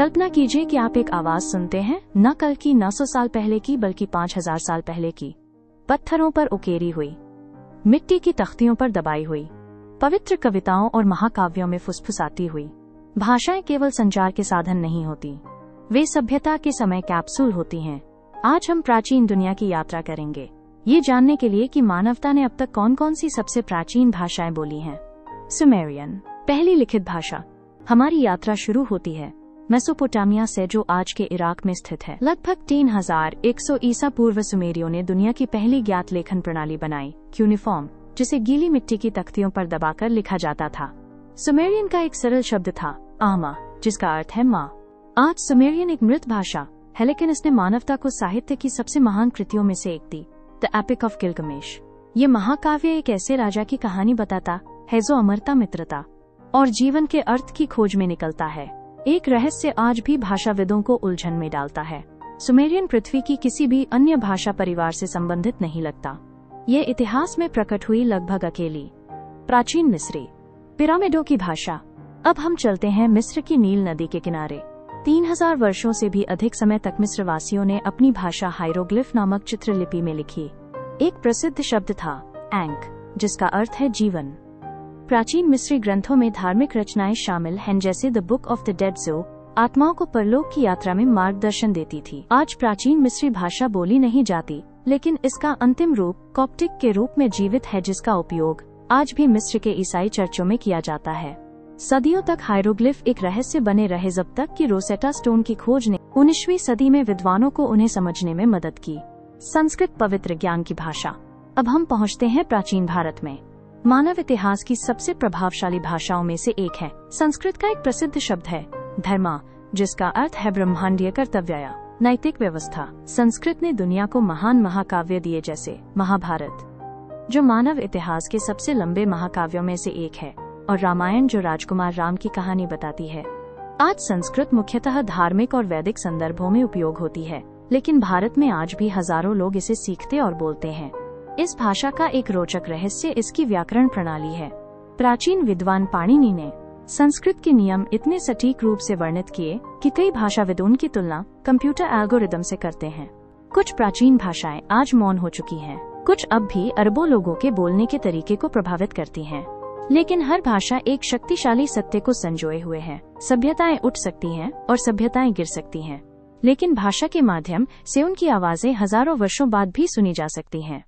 कल्पना कीजिए कि आप एक आवाज सुनते हैं, न कल की 900 साल पहले की बल्कि 5000 साल पहले की, पत्थरों पर उकेरी हुई, मिट्टी की तख्तियों पर दबाई हुई, पवित्र कविताओं और महाकाव्यों में फुसफुसाती हुई। भाषाएं केवल संचार के साधन नहीं होती, वे सभ्यता के समय कैप्सूल होती हैं। आज हम प्राचीन दुनिया की यात्रा करेंगे, ये जानने के लिए कि मानवता ने अब तक कौन कौन सी सबसे प्राचीन भाषाएं बोली हैं। सुमेरियन, पहली लिखित भाषा। हमारी यात्रा शुरू होती है मेसोपोटामिया से, जो आज के इराक में स्थित है। लगभग 3100 ईसा पूर्व सुमेरियों ने दुनिया की पहली ज्ञात लेखन प्रणाली बनाई, क्यूनिफॉर्म, जिसे गीली मिट्टी की तख्तियों पर दबाकर लिखा जाता था। सुमेरियन का एक सरल शब्द था आमा, जिसका अर्थ है माँ। आज सुमेरियन एक मृत भाषा है, लेकिन इसने मानवता को साहित्य की सबसे महान कृतियों में से एक दी, द एपिक ऑफ गिलगमेश। ये महाकाव्य एक ऐसे राजा की कहानी बताता है जो अमरता, मित्रता और जीवन के अर्थ की खोज में निकलता है। एक रहस्य आज भी भाषाविदों को उलझन में डालता है। सुमेरियन पृथ्वी की किसी भी अन्य भाषा परिवार से संबंधित नहीं लगता। ये इतिहास में प्रकट हुई लगभग अकेली। प्राचीन मिस्री, पिरामिडों की भाषा। अब हम चलते हैं मिस्र की नील नदी के किनारे। 3000 वर्षों से भी अधिक समय तक मिस्रवासियों ने अपनी भाषा हाइरोग्लिफ नामक चित्रलिपि में लिखी। एक प्रसिद्ध शब्द था एंक, जिसका अर्थ है जीवन। प्राचीन मिस्री ग्रंथों में धार्मिक रचनाएं शामिल हैं, जैसे the book of the dead जो आत्माओं को परलोक की यात्रा में मार्गदर्शन देती थी। आज प्राचीन मिस्री भाषा बोली नहीं जाती, लेकिन इसका अंतिम रूप कॉप्टिक के रूप में जीवित है, जिसका उपयोग आज भी मिस्र के ईसाई चर्चों में किया जाता है। सदियों तक हाइरोग्लिफ एक रहस्य बने रहे, जब तक कि रोसेटा स्टोन की खोज ने 19वीं सदी में विद्वानों को उन्हें समझने में मदद की। संस्कृत, पवित्र ज्ञान की भाषा। अब हम पहुंचते हैं प्राचीन भारत में। मानव इतिहास की सबसे प्रभावशाली भाषाओं में से एक है। संस्कृत का एक प्रसिद्ध शब्द है धर्मा, जिसका अर्थ है ब्रह्मांडीय कर्तव्य या नैतिक व्यवस्था। संस्कृत ने दुनिया को महान महाकाव्य दिए, जैसे महाभारत, जो मानव इतिहास के सबसे लंबे महाकाव्यों में से एक है, और रामायण, जो राजकुमार राम की कहानी बताती है। आज संस्कृत मुख्यतः धार्मिक और वैदिक संदर्भों में उपयोग होती है, लेकिन भारत में आज भी हजारों लोग इसे सीखते और बोलते हैं। इस भाषा का एक रोचक रहस्य इसकी व्याकरण प्रणाली है। प्राचीन विद्वान पाणिनि ने संस्कृत के नियम इतने सटीक रूप से वर्णित किए कि कई भाषाविदों उनकी तुलना कंप्यूटर एल्गोरिदम से करते हैं। कुछ प्राचीन भाषाएं आज मौन हो चुकी हैं, कुछ अब भी अरबों लोगों के बोलने के तरीके को प्रभावित करती हैं। लेकिन हर भाषा एक शक्तिशाली सत्य को संजोए हुए है। सभ्यताएं उठ सकती हैं और सभ्यताएं गिर सकती हैं, लेकिन भाषा के माध्यम से उनकी आवाजें हजारों वर्षों बाद भी सुनी जा सकती हैं।